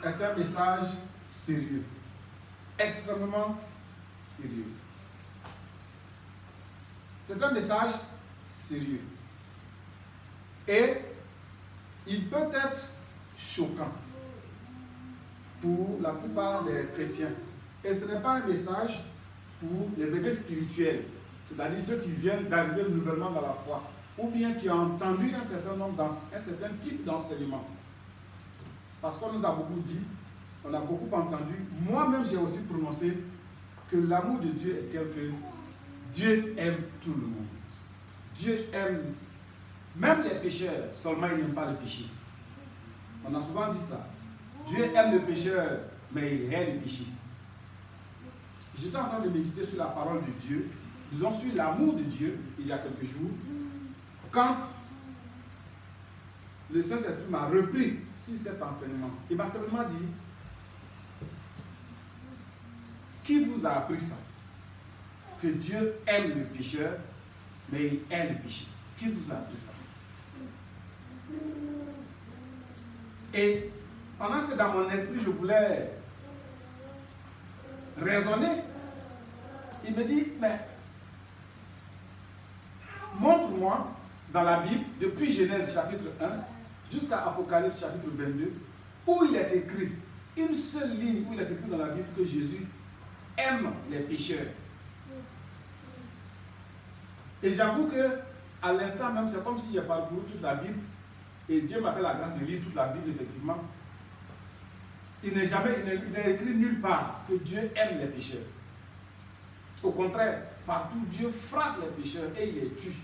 est un message sérieux, extrêmement sérieux. C'est un message sérieux. Et il peut être choquant pour la plupart des chrétiens. Et ce n'est pas un message pour les bébés spirituels, c'est-à-dire ceux qui viennent d'arriver nouvellement dans la foi, ou bien qui ont entendu un certain type d'enseignement. Parce qu'on nous a beaucoup dit, on a beaucoup entendu, moi-même j'ai aussi prononcé que l'amour de Dieu est tel que Dieu aime tout le monde. Dieu aime même les pécheurs, seulement il n'aime pas le péché. On a souvent dit ça. Dieu aime le pécheur, mais il hait le péché. J'étais en train de méditer sur la parole de Dieu, disons sur l'amour de Dieu, il y a quelques jours, quand le Saint-Esprit m'a repris sur cet enseignement. Il m'a simplement dit, qui vous a appris ça? Que Dieu aime le pécheur, mais il hait le péché. Qui vous a appris ça? Et pendant que dans mon esprit je voulais raisonner, il me dit, mais montre-moi dans la Bible, depuis Genèse chapitre 1 jusqu'à Apocalypse chapitre 22, où il est écrit, une seule ligne où il est écrit dans la Bible que Jésus aime les pécheurs. Et j'avoue que à l'instant même, c'est comme si j'ai parcouru toute la Bible et Dieu m'a fait la grâce de lire toute la Bible, effectivement. Il n'est écrit nulle part que Dieu aime les pécheurs. Au contraire, partout, Dieu frappe les pécheurs et il les tue.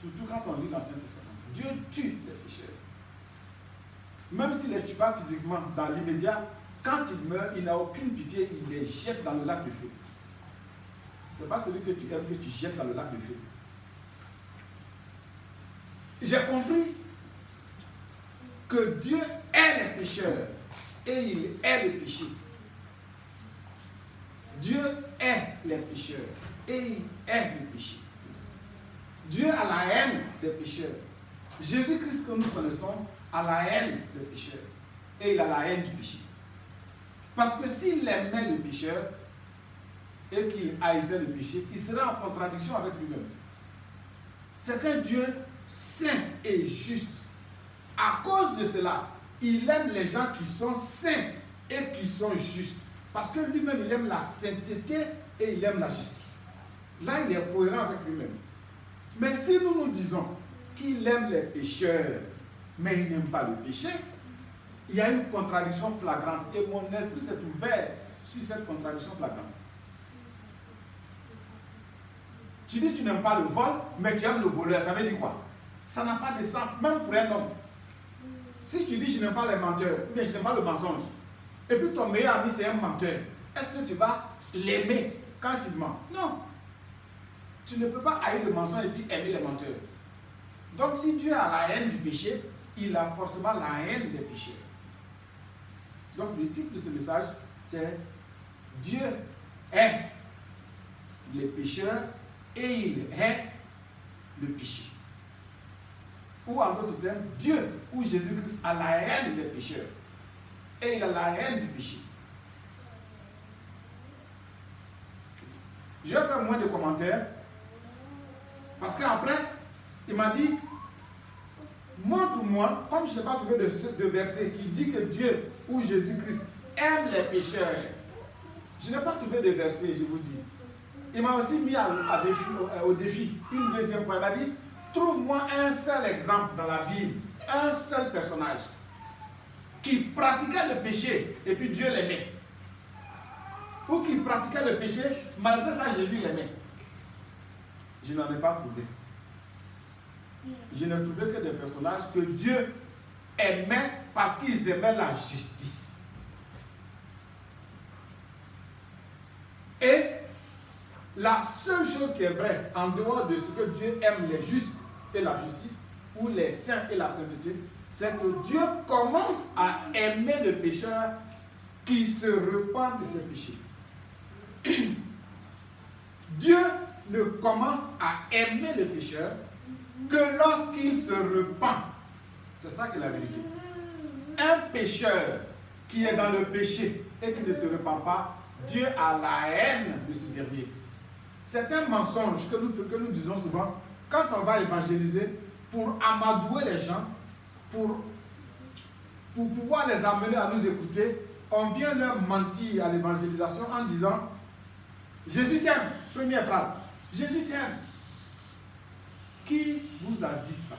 Surtout quand on lit l'Ancien Testament. Dieu tue les pécheurs. Même s'il ne les tue pas physiquement, dans l'immédiat, quand il meurt, il n'a aucune pitié, il les jette dans le lac de feu. Ce n'est pas celui que tu aimes que tu jettes dans le lac de feu. J'ai compris que Dieu hait les pécheurs et il hait le péché. Dieu hait les pécheurs et il hait le péché. Dieu a la haine des pécheurs. Jésus-Christ que nous connaissons a la haine des pécheurs et il a la haine du péché. Parce que s'il aimait le pécheur et qu'il haïssait le péché, il serait en contradiction avec lui-même. C'est un Dieu saint et juste. À cause de cela, il aime les gens qui sont saints et qui sont justes. Parce que lui-même, il aime la sainteté et il aime la justice. Là, il est cohérent avec lui-même. Mais si nous nous disons qu'il aime les pécheurs, mais il n'aime pas le péché, il y a une contradiction flagrante. Et mon esprit s'est ouvert sur cette contradiction flagrante. Tu dis que tu n'aimes pas le vol, mais tu aimes le voleur. Ça veut dire quoi? Ça n'a pas de sens, même pour un homme. Si tu dis je n'aime pas les menteurs, ou bien je n'aime pas le mensonge, et puis ton meilleur ami c'est un menteur, est-ce que tu vas l'aimer quand il ment? Non. Tu ne peux pas haïr le mensonge et puis aimer les menteurs. Donc si Dieu a la haine du péché, il a forcément la haine des péchés. Donc le titre de ce message, c'est Dieu hait les pécheurs et il hait le péché. Ou en d'autres termes, Dieu ou Jésus-Christ a la haine des pécheurs et il a la haine du péché. Je vais faire moins de commentaires parce qu'après, il m'a dit, montre-moi, comme je n'ai pas trouvé de verset qui dit que Dieu ou Jésus-Christ aime les pécheurs. Je n'ai pas trouvé de verset, je vous dis. Il m'a aussi mis au défi une deuxième fois. Il m'a dit, trouve-moi un seul exemple dans la Bible, un seul personnage qui pratiquait le péché et puis Dieu l'aimait. Ou qui pratiquait le péché, malgré ça Jésus l'aimait. Je n'en ai pas trouvé. Je n'ai trouvé que des personnages que Dieu aimait parce qu'ils aimaient la justice. Et la seule chose qui est vraie, en dehors de ce que Dieu aime les justes et la justice, ou les saints et la sainteté, c'est que Dieu commence à aimer le pécheur qui se repent de ses péchés. Dieu ne commence à aimer le pécheur que lorsqu'il se repent. C'est ça qui est la vérité. Un pécheur qui est dans le péché et qui ne se repent pas, Dieu a la haine de ce dernier. C'est un mensonge que nous disons souvent quand on va évangéliser pour amadouer les gens, pour pouvoir les amener à nous écouter. On vient leur mentir à l'évangélisation en disant Jésus t'aime. Première phrase. Jésus t'aime. Qui vous a dit ça?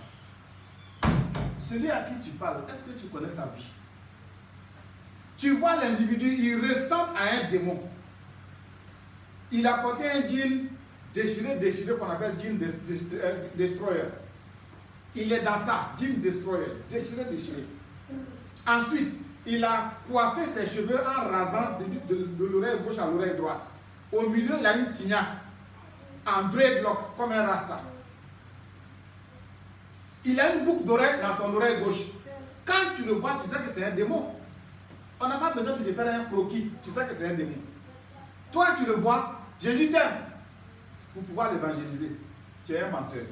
Celui à qui tu parles, est-ce que tu connais sa vie? Tu vois l'individu, il ressemble à un démon. Il a porté un jean déchiré qu'on appelle jean destroyer. Il est dans ça, jean destroyer, déchiré. Ensuite, il a coiffé ses cheveux en rasant de l'oreille gauche à l'oreille droite. Au milieu, il a une tignasse en dreadlock, comme un rasta. Il a une boucle d'oreille dans son oreille gauche. Quand tu le vois, tu sais que c'est un démon. On n'a pas besoin de lui faire un croquis, tu sais que c'est un démon. Toi, tu le vois, Jésus t'aime. Pour pouvoir l'évangéliser, tu es un menteur.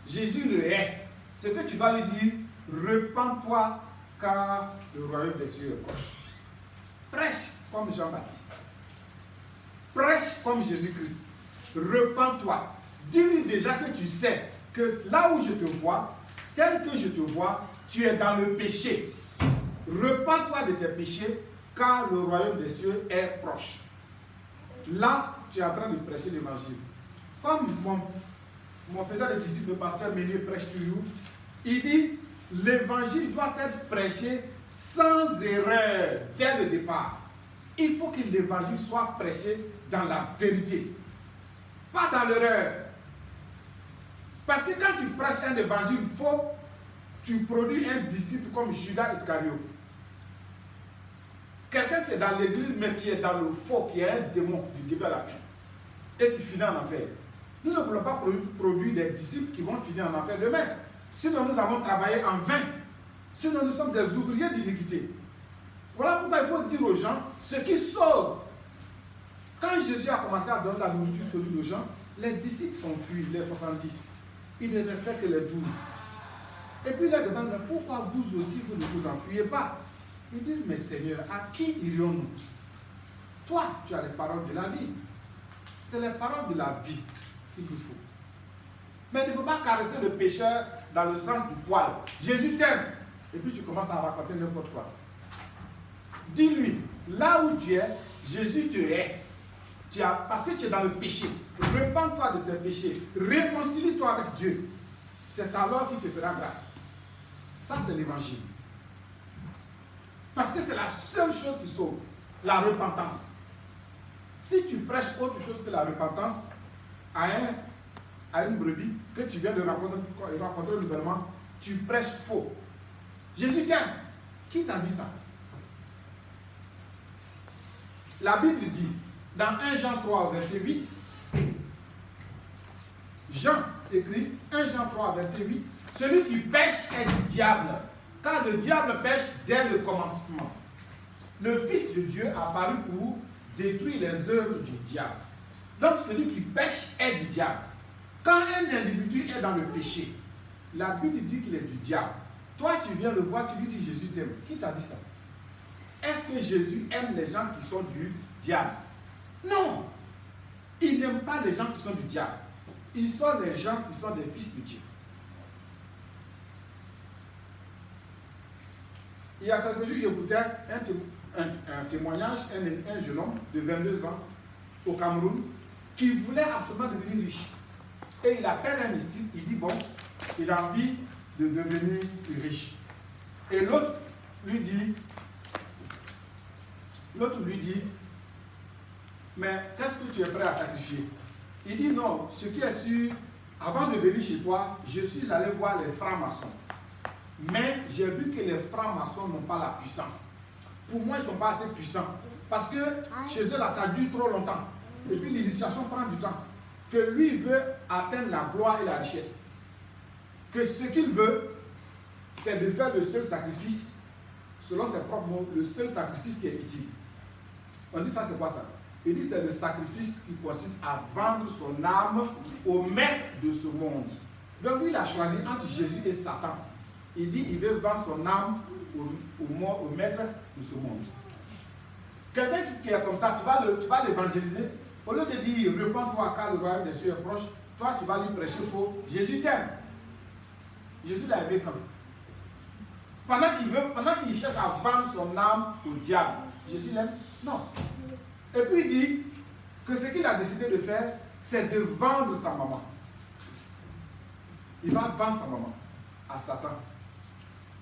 Jésus le hait. Ce que tu vas lui dire, repens-toi car le royaume des cieux est proche. Prêche comme Jean-Baptiste. Prêche comme Jésus-Christ. Repens-toi. Dis-lui déjà que tu sais que là où je te vois, tel que je te vois, tu es dans le péché. Repens-toi de tes péchés car le royaume des cieux est proche. Là, tu es en train de prêcher l'évangile. Comme mon frère de disciple, le pasteur Ménier prêche toujours, il dit l'évangile doit être prêché sans erreur dès le départ. Il faut que l'évangile soit prêché dans la vérité, pas dans l'erreur. Parce que quand tu prêches un évangile faux, tu produis un disciple comme Judas Iscariot. Quelqu'un qui est dans l'église mais qui est dans le faux, qui est un démon du début à la fin et qui finit en enfer. Nous ne voulons pas produire des disciples qui vont finir en enfer demain. Sinon nous avons travaillé en vain. Sinon nous sommes des ouvriers d'iniquité. Voilà pourquoi il faut dire aux gens ce qui sauve. Quand Jésus a commencé à donner la nourriture solide aux gens, les disciples ont fui, les 70. Il ne restait que les 12. Et puis il leur demande, mais pourquoi vous aussi vous ne vous enfuyez pas? Ils disent, mais Seigneur, à qui irions-nous? Toi, tu as les paroles de la vie. C'est les paroles de la vie qu'il nous faut. Mais il ne faut pas caresser le pécheur dans le sens du poil. Jésus t'aime. Et puis tu commences à raconter n'importe quoi. Dis-lui, là où tu es, Jésus te hait. Parce que tu es dans le péché. Repends-toi de tes péchés. Réconcilie-toi avec Dieu. C'est alors qu'il te fera grâce. Ça, c'est l'évangile. Parce que c'est la seule chose qui sauve, la repentance. Si tu prêches autre chose que la repentance à une brebis que tu viens de rencontrer nouvellement, tu prêches faux. Jésus t'aime. Qui t'a dit ça? La Bible dit, dans 1 Jean 3, verset 8, Jean écrit, 1 Jean 3, verset 8, celui qui pêche est du diable, car le diable pêche dès le commencement. Le Fils de Dieu a apparu pour détruire les œuvres du diable. Donc celui qui pêche est du diable. Quand un individu est dans le péché, la Bible dit qu'il est du diable. Toi, tu viens le voir, tu lui dis Jésus t'aime. Qui t'a dit ça? Est-ce que Jésus aime les gens qui sont du diable? Non. Il n'aime pas les gens qui sont du diable. Ils sont les gens qui sont des fils de Dieu. Il y a quelques jours, j'écoutais un témoignage, un jeune homme de 22 ans au Cameroun qui voulait absolument devenir riche. Et il appelle un mystique, il dit bon, il a envie de devenir riche. Et l'autre lui dit, mais qu'est-ce que tu es prêt à sacrifier? Il dit non, ce qui est sûr, avant de venir chez toi, je suis allé voir les francs-maçons. Mais j'ai vu que les francs-maçons n'ont pas la puissance. Pour moi, ils ne sont pas assez puissants. Parce que chez eux, là, ça dure trop longtemps. Et puis l'initiation prend du temps. Que lui, il veut atteindre la gloire et la richesse. Que ce qu'il veut, c'est de faire le seul sacrifice, selon ses propres mots, le seul sacrifice qui est utile. On dit ça, c'est quoi ça? Il dit c'est le sacrifice qui consiste à vendre son âme au maître de ce monde. Donc lui, il a choisi entre Jésus et Satan. Il dit il veut vendre son âme au maître de ce monde. Quelqu'un qui est comme ça, tu vas l'évangéliser. Au lieu de dire repends-toi car le royaume des cieux est proche, toi tu vas lui prêcher faux. Jésus t'aime. Jésus l'a aimé quand même. Pendant qu'il cherche à vendre son âme au diable, Jésus l'aime? Non. Et puis il dit que ce qu'il a décidé de faire, c'est de vendre sa maman. Il va vendre sa maman à Satan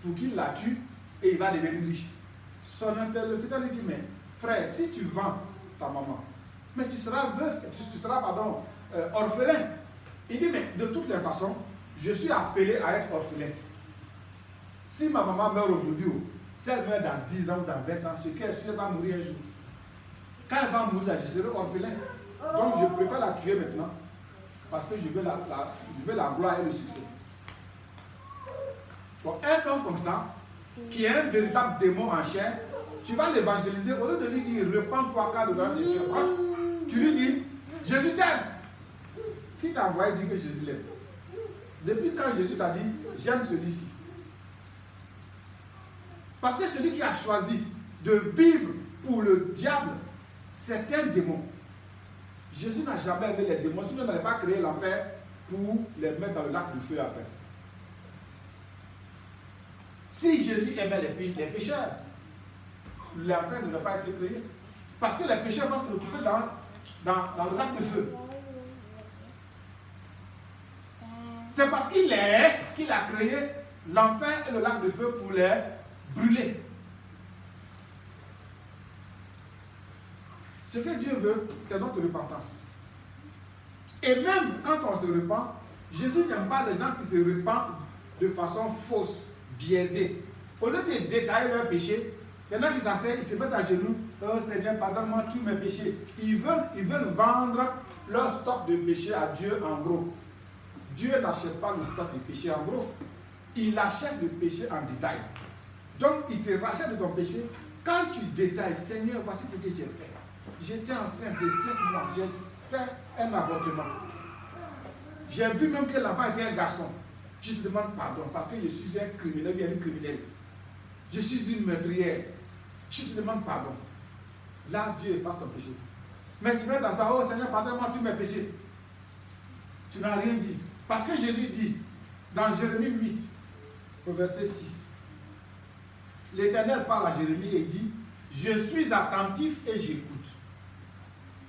pour qu'il la tue et il va devenir riche. Son interlocuteur lui dit, mais frère, si tu vends ta maman, mais tu seras orphelin. Il dit, mais de toutes les façons, je suis appelé à être orphelin. Si ma maman meurt aujourd'hui, si elle meurt dans 10 ans ou dans 20 ans, ce qu'elle est sûr, elle va mourir un jour. Quand elle va mourir, je serai orphelin. Donc je préfère la tuer maintenant parce que je veux la gloire et le succès. Donc un homme comme ça, qui est un véritable démon en chair, tu vas l'évangéliser, au lieu de lui dire repends-toi car le royaume des cieux est proche, tu lui dis Jésus t'aime. Qui t'a envoyé dire que Jésus l'aime? Depuis quand Jésus t'a dit j'aime celui-ci? Parce que celui qui a choisi de vivre pour le diable, c'est un démon. Jésus n'a jamais aimé les démons, sinon il n'avait pas créé l'enfer pour les mettre dans le lac du feu après. Si Jésus aimait les pécheurs, l'enfer n'aurait pas été créé. Parce que les pécheurs vont se retrouver dans le lac de feu. C'est parce qu'il a créé l'enfer et le lac de feu pour les brûler. Ce que Dieu veut, c'est notre repentance. Et même quand on se repent, Jésus n'aime pas les gens qui se repentent de façon fausse, biaisée. Au lieu de détailler leurs péchés, il y en a qui s'asseyent, ils se mettent à genoux. Oh Seigneur, pardonne-moi tous mes péchés. Ils veulent vendre leur stock de péchés à Dieu en gros. Dieu n'achète pas le stock de péchés en gros. Il achète le péché en détail. Donc, il te rachète de ton péché. Quand tu détailles, Seigneur, voici ce que j'ai fait. J'étais enceinte de 7 mois. J'ai fait un avortement. J'ai vu même que l'enfant était un garçon. Je te demande pardon parce que je suis un criminel, bien un criminel. Je suis une meurtrière. Je te demande pardon. Là, Dieu efface ton péché. Mais tu vas t'asseoir, oh Seigneur, pardonne-moi tous mes péchés. Tu n'as rien dit. Parce que Jésus dit, dans Jérémie 8, au verset 6, l'Éternel parle à Jérémie et il dit, je suis attentif et j'écoute.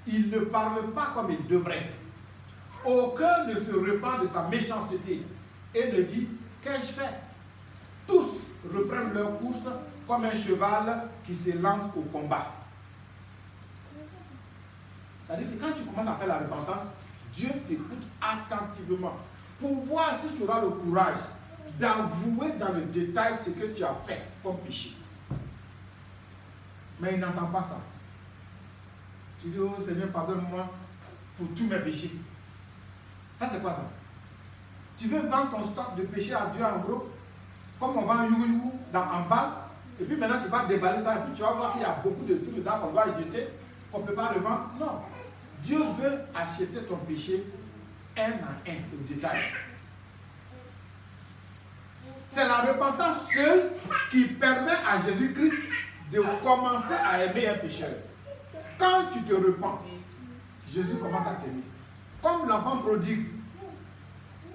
Il ne parle pas comme il devrait. Aucun ne se repent de sa méchanceté et ne dit, qu'ai-je fait? Tous reprennent leur course comme un cheval qui se lance au combat. C'est-à-dire que quand tu commences à faire la repentance, Dieu t'écoute attentivement pour voir si tu auras le courage d'avouer dans le détail ce que tu as fait comme péché. Mais il n'entend pas ça. Tu dis, oh Seigneur, pardonne-moi pour tous mes péchés. Ça, c'est quoi ça? Tu veux vendre ton stock de péché à Dieu en gros, comme on vend un yougou en balle, et puis maintenant tu vas déballer ça, et puis tu vas voir qu'il y a beaucoup de trucs dedans qu'on doit jeter, qu'on ne peut pas revendre. Non. Dieu veut acheter ton péché un à un, au détail. C'est la repentance seule qui permet à Jésus-Christ de commencer à aimer un pécheur. Quand tu te repens, Jésus commence à t'aimer. Comme l'enfant prodigue.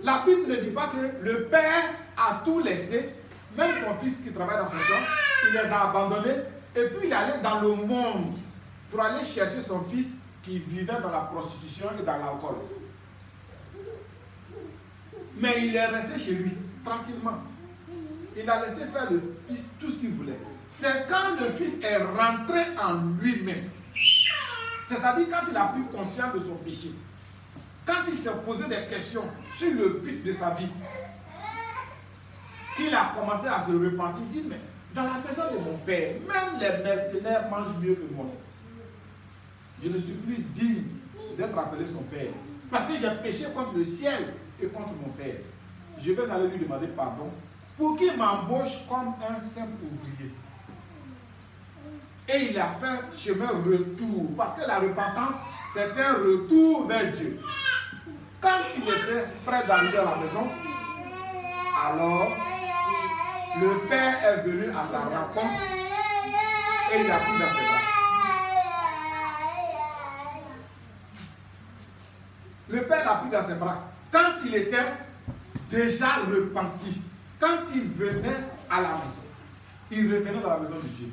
La Bible ne dit pas que le père a tout laissé, même son fils qui travaille dans son champ, il les a abandonnés, et puis il est allé dans le monde pour aller chercher son fils qui vivait dans la prostitution et dans l'alcool. Mais il est resté chez lui, tranquillement. Il a laissé faire le fils tout ce qu'il voulait. C'est quand le fils est rentré en lui-même, c'est-à-dire quand il a pris conscience de son péché, quand il s'est posé des questions sur le but de sa vie, qu'il a commencé à se repentir, il dit, mais dans la maison de mon père, même les mercenaires mangent mieux que moi. Je ne suis plus digne d'être appelé son père. Parce que j'ai péché contre le ciel et contre mon père. Je vais aller lui demander pardon pour qu'il m'embauche comme un simple ouvrier. Et il a fait chemin retour. Parce que la repentance, c'est un retour vers Dieu. Quand il était prêt d'arriver à la maison, alors Le père est venu à sa rencontre et il l'a pris dans ses bras. Le père l'a pris dans ses bras quand il était déjà repenti. Quand il venait à la maison, il revenait dans la maison de Dieu.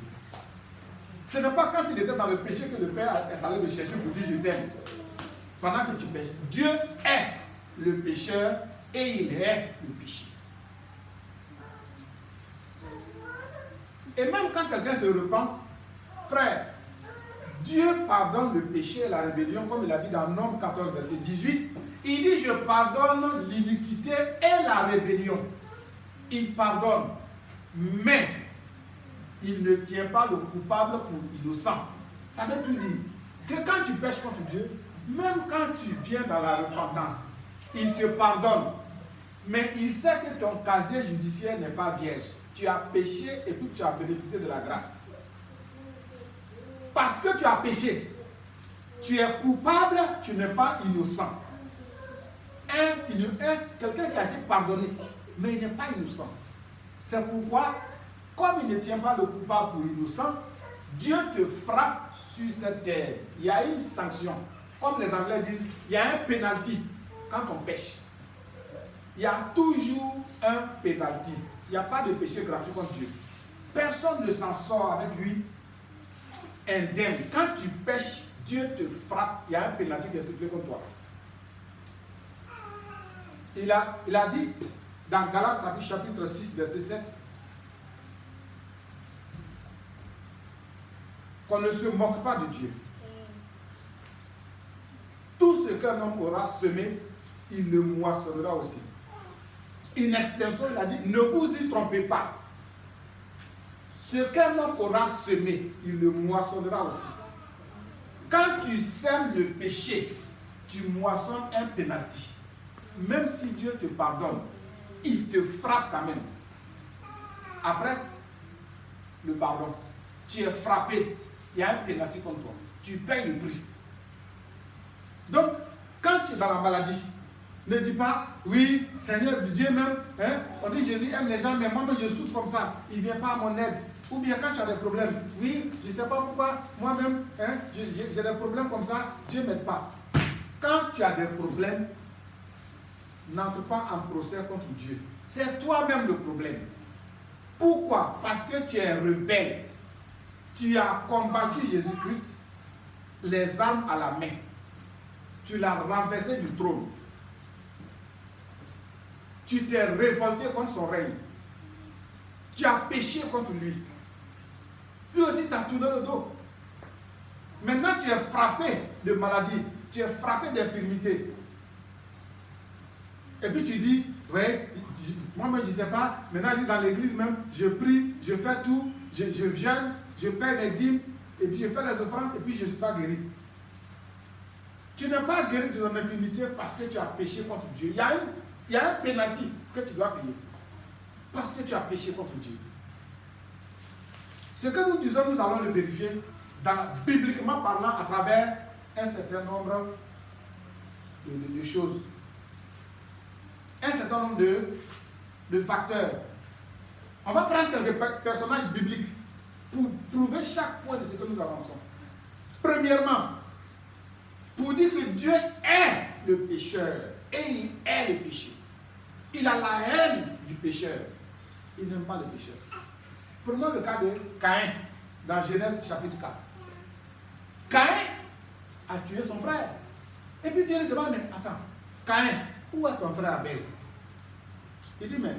Ce n'est pas quand il était dans le péché que le père est allé le chercher pour dire je t'aime. Pendant que tu pêches, Dieu est le pécheur et il est le péché. Et même quand quelqu'un se repent, frère, Dieu pardonne le péché et la rébellion, comme il a dit dans Nombre 14, verset 18. Il dit, je pardonne l'iniquité et la rébellion. Il pardonne, mais il ne tient pas le coupable pour innocent. Ça veut tout dire que quand tu pêches contre Dieu, même quand tu viens dans la repentance, il te pardonne. Mais il sait que ton casier judiciaire n'est pas vierge. Tu as péché et puis tu as bénéficié de la grâce. Parce que tu as péché, tu es coupable, tu n'es pas innocent. Quelqu'un qui a été pardonné, mais il n'est pas innocent. C'est pourquoi, comme il ne tient pas le coupable pour innocent, Dieu te frappe sur cette terre. Il y a une sanction. Comme les Anglais disent, il y a un penalty quand on pêche. Il y a toujours un penalty. Il n'y a pas de péché gratuit contre Dieu. Personne ne s'en sort avec lui indemne. Quand tu pêches, Dieu te frappe. Il y a un penalty qui est sifflé contre toi. Il a dit dans Galates chapitre 6, verset 7, qu'on ne se moque pas de Dieu. Tout ce qu'un homme aura semé, il le moissonnera aussi. In extension, il a dit, ne vous y trompez pas. Ce qu'un homme aura semé, il le moissonnera aussi. Quand tu sèmes le péché, tu moissonnes un pénalty. Même si Dieu te pardonne, il te frappe quand même. Après le pardon, tu es frappé, il y a un pénalty contre toi. Tu payes le prix. Donc, quand tu es dans la maladie, ne dis pas, oui, Seigneur, Dieu même, hein, on dit Jésus aime les gens, mais moi-même je souffre comme ça, il ne vient pas à mon aide. Ou bien quand tu as des problèmes, oui, je ne sais pas pourquoi, moi-même, hein, j'ai des problèmes comme ça, Dieu ne m'aide pas. Quand tu as des problèmes, n'entre pas en procès contre Dieu. C'est toi-même le problème. Pourquoi? Parce que tu es rebelle. Tu as combattu Jésus-Christ, les armes à la main. Tu l'as renversé du trône. Tu t'es révolté contre son règne. Tu as péché contre lui. Lui aussi t'a tourné le dos. Maintenant, tu es frappé de maladie. Tu es frappé d'infirmité. Et puis tu dis, ouais, moi-même je ne sais pas, maintenant je suis dans l'église même, je prie, je fais tout, je jeûne, je paie les dîmes, et puis je fais les offrandes, et puis je ne suis pas guéri. Tu n'es pas guéri de ton infirmité parce que tu as péché contre Dieu. Il y a un pénalty que tu dois payer. Parce que tu as péché contre Dieu. Ce que nous disons, nous allons le vérifier bibliquement parlant à travers un certain nombre de choses. Un certain nombre de facteurs. On va prendre quelques personnages bibliques pour prouver chaque point de ce que nous avançons. Premièrement, pour dire que Dieu est le pécheur et il est le péché. Il a la haine du pécheur. Il n'aime pas le pécheur. Prenons le cas de Caïn dans Genèse chapitre 4. Caïn a tué son frère. Et puis Dieu lui demande, mais attends, Caïn, où est ton frère Abel? Il dit, mais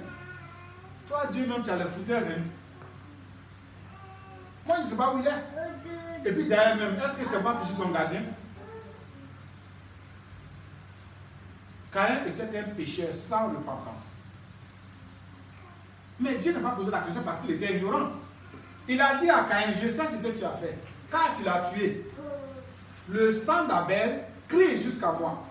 toi Dieu même tu as les foutaises. Hein? Moi je ne sais pas où il est. Et puis derrière même, est-ce que c'est moi qui suis son gardien? Caïn était un pécheur sans repentance. Mais Dieu n'a pas posé la question parce qu'il était ignorant. Il a dit à Caïn, je sais ce que tu as fait, car tu l'as tué. Le sang d'Abel crie jusqu'à moi.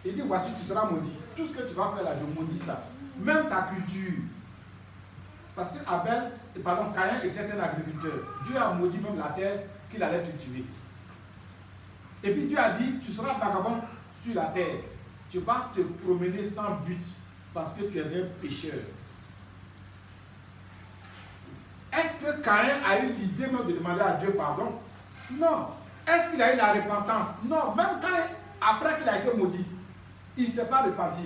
Il dit, voici, tu seras maudit. Tout ce que tu vas faire là, je maudis ça. Même ta culture. Parce que Caïn était un agriculteur. Dieu a maudit même la terre qu'il allait cultiver. Et puis Dieu a dit, tu seras vagabond sur la terre. Tu vas te promener sans but parce que tu es un pécheur. que Caïn a eu l'idée même de demander à Dieu pardon? Non. Est-ce qu'il a eu la repentance? Non. Même après qu'il a été maudit, il ne s'est pas repenti.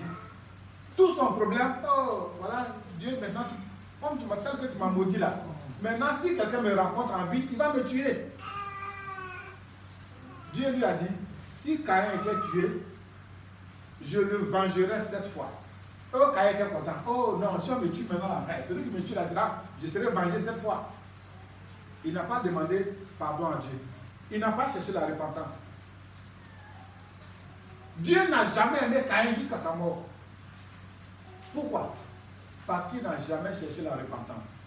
Tout son problème, oh, voilà, Dieu, maintenant, comme tu m'appelles que tu m'as maudit là, maintenant, si quelqu'un me rencontre en vie, il va me tuer. Dieu lui a dit, si Caïn était tué, je le vengerai 7 fois. Oh, Caïn était content. Oh non, si on me tue maintenant, là, celui qui me tue là, je serai vengé 7 fois. Il n'a pas demandé pardon à Dieu. Il n'a pas cherché la repentance. Dieu n'a jamais aimé Caïn jusqu'à sa mort. Pourquoi? Parce qu'il n'a jamais cherché la repentance.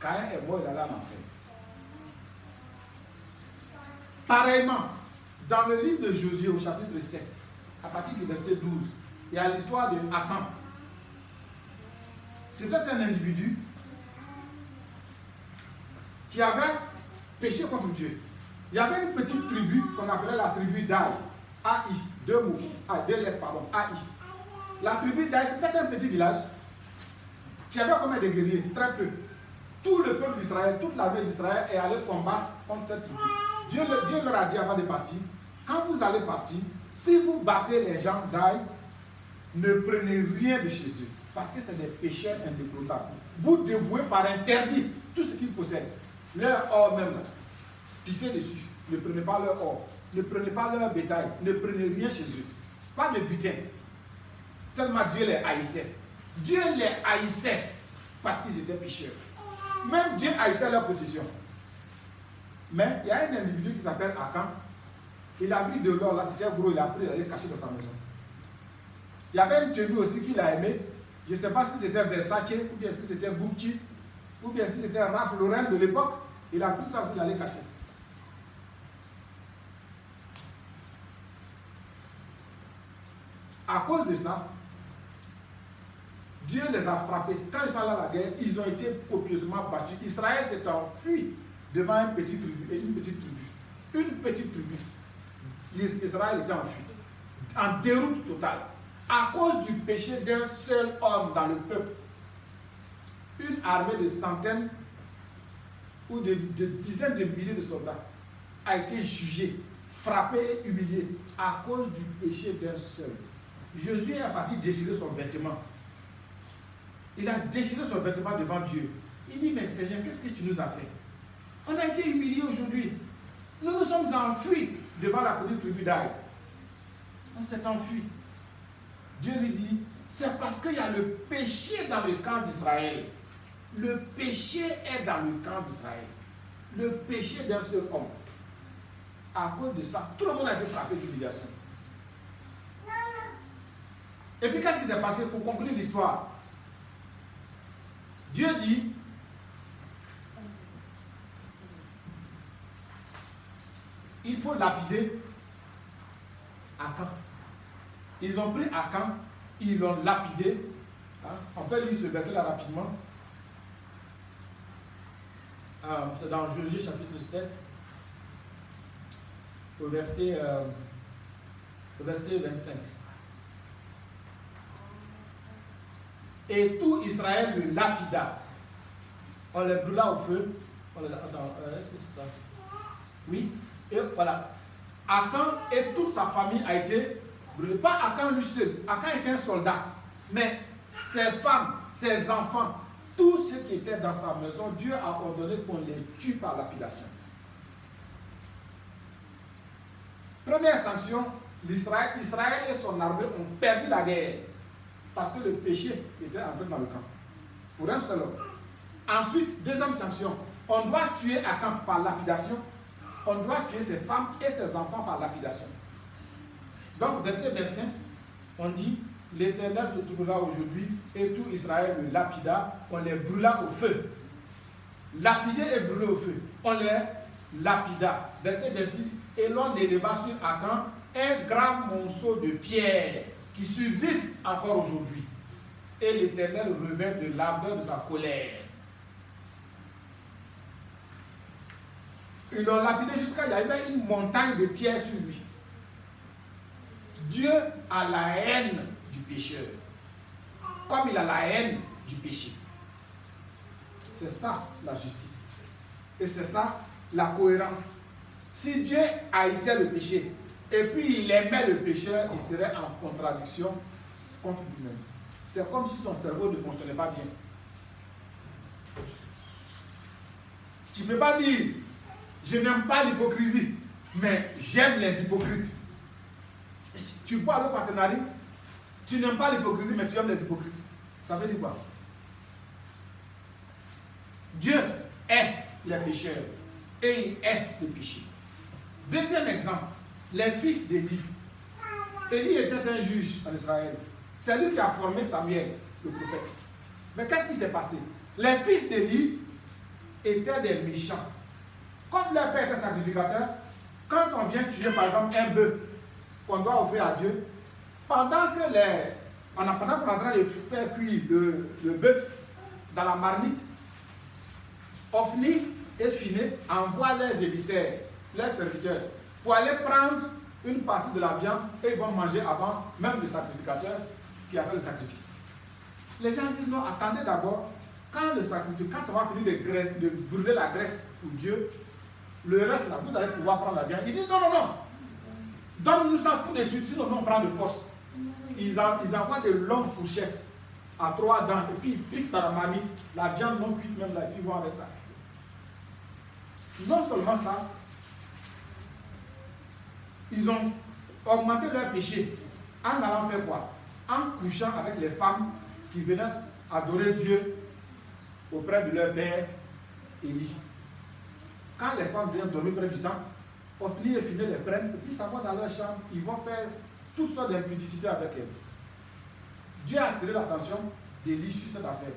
Caïn est mort, il est allé en enfer. Pareillement, dans le livre de Josué au chapitre 7, à partir du verset 12, il y a l'histoire de Achan. C'était un individu qui avait péché contre Dieu. Il y avait une petite tribu qu'on appelait la tribu d'Aï. A-I, deux mots, deux lettres, pardon, A-I. La tribu d'Aï, c'était un petit village qui avait combien de guerriers? Très peu. Tout le peuple d'Israël, toute l'armée d'Israël est allé combattre contre cette tribu. Dieu leur a dit avant de partir, quand vous allez partir, si vous battez les gens d'Aï, ne prenez rien de chez eux, parce que c'est des pécheurs indéportables. Vous dévouez par interdit tout ce qu'ils possèdent. Leur or même, là, pissez dessus. Ne prenez pas leur or. Ne prenez pas leur bétail. Ne prenez rien chez eux. Pas de butin. Tellement Dieu les haïssait. Dieu les haïssait parce qu'ils étaient pécheurs. Même Dieu haïssait leur possession. Mais il y a un individu qui s'appelle Achan. Il a vu de l'or, là, c'était gros, il a pris, il allait cacher dans sa maison. Il y avait une tenue aussi qu'il a aimée. Je ne sais pas si c'était Versace, ou bien si c'était Gucci, ou bien si c'était Ralph Lauren de l'époque. Il a pris ça aussi, il allait cacher. À cause de ça, Dieu les a frappés. Quand ils sont allés à la guerre, ils ont été copieusement battus. Israël s'est enfui devant une petite tribu. Une petite tribu. Israël était en fuite, en déroute totale, à cause du péché d'un seul homme dans le peuple. Une armée de centaines ou de dizaines de milliers de soldats a été jugée, frappée et humiliée à cause du péché d'un seul. Jésus est parti déchirer son vêtement. Il a déchiré son vêtement devant Dieu. Il dit, mais Seigneur, qu'est-ce que tu nous as fait? On a été humiliés aujourd'hui. Nous nous sommes enfuis devant la petite tribu d'Aï. On s'est enfui. Dieu lui dit, c'est parce qu'il y a le péché dans le camp d'Israël. Le péché est dans le camp d'Israël. Le péché d'un seul homme. À cause de ça, tout le monde a été frappé d'humiliation. Et puis qu'est-ce qui s'est passé pour conclure l'histoire? Dieu dit, il faut lapider Achan. Ils ont pris Achan, ils l'ont lapidé. On peut lire ce verset-là rapidement. C'est dans Josué chapitre 7, au verset 25. Et tout Israël le lapida. On le brûla au feu. Est-ce que c'est ça? Oui. Et voilà. Achan et toute sa famille a été brûlée. Pas Achan lui seul. Achan était un soldat. Mais ses femmes, ses enfants, tous ceux qui étaient dans sa maison, Dieu a ordonné qu'on les tue par lapidation. Première sanction, Israël et son armée ont perdu la guerre. Parce que le péché était entré dans le camp. Pour un seul homme. Ensuite, deuxième sanction, on doit tuer Achan par lapidation. On doit tuer ses femmes et ses enfants par lapidation. Donc, verset 25, on dit, l'Éternel te trouvera aujourd'hui et tout Israël le lapida, on les brûla au feu. Lapider et brûler au feu. On les lapida. Verset 26, et l'on éleva sur Achan un grand monceau de pierre qui subsiste encore aujourd'hui. Et l'Éternel revint de l'ardeur de sa colère. Ils l'ont lapidé jusqu'à il y avait une montagne de pierres sur lui. Dieu a la haine du pécheur, comme il a la haine du péché. C'est ça la justice. Et c'est ça, la cohérence. Si Dieu haïssait le péché, et puis il aimait le pécheur, il serait en contradiction contre lui-même. C'est comme si son cerveau ne fonctionnait pas bien. Tu ne peux pas dire, je n'aime pas l'hypocrisie, mais j'aime les hypocrites. Tu vois le partenariat, tu n'aimes pas l'hypocrisie, mais tu aimes les hypocrites. Ça veut dire quoi? Dieu est les pécheurs et il est le péché. Deuxième exemple, les fils d'Élie. Élie était un juge en Israël. C'est lui qui a formé Samuel, le prophète. Mais qu'est-ce qui s'est passé? Les fils d'Élie étaient des méchants. Comme leur père était sacrificateur, quand on vient tuer par exemple un bœuf qu'on doit offrir à Dieu, pendant qu'on est en train de faire cuire le bœuf dans la marmite, Ophni et Phiné envoient leurs émissaires, leurs serviteurs, pour aller prendre une partie de la viande et ils vont manger avant même le sacrificateur qui a fait le sacrifice. Les gens disent non, attendez d'abord, quand on va finir de brûler la graisse pour Dieu, le reste là, vous allez pouvoir prendre la viande. Ils disent non, non, non, donne-nous ça tout de suite, sinon on prend de force. Ils envoient de longues fourchettes à 3 dents et puis ils piquent dans la marmite, la viande non cuite même là, et puis ils vont avec ça. Non seulement ça, ils ont augmenté leur péché en allant faire quoi? En couchant avec les femmes qui venaient adorer Dieu auprès de leur père Élie. Quand les femmes viennent dormir près du temps, Ophni et Phiné les prennent et puis ça va dans leur chambre, ils vont faire toutes sortes d'impudicités avec elles. Dieu a attiré l'attention d'Élie sur cette affaire.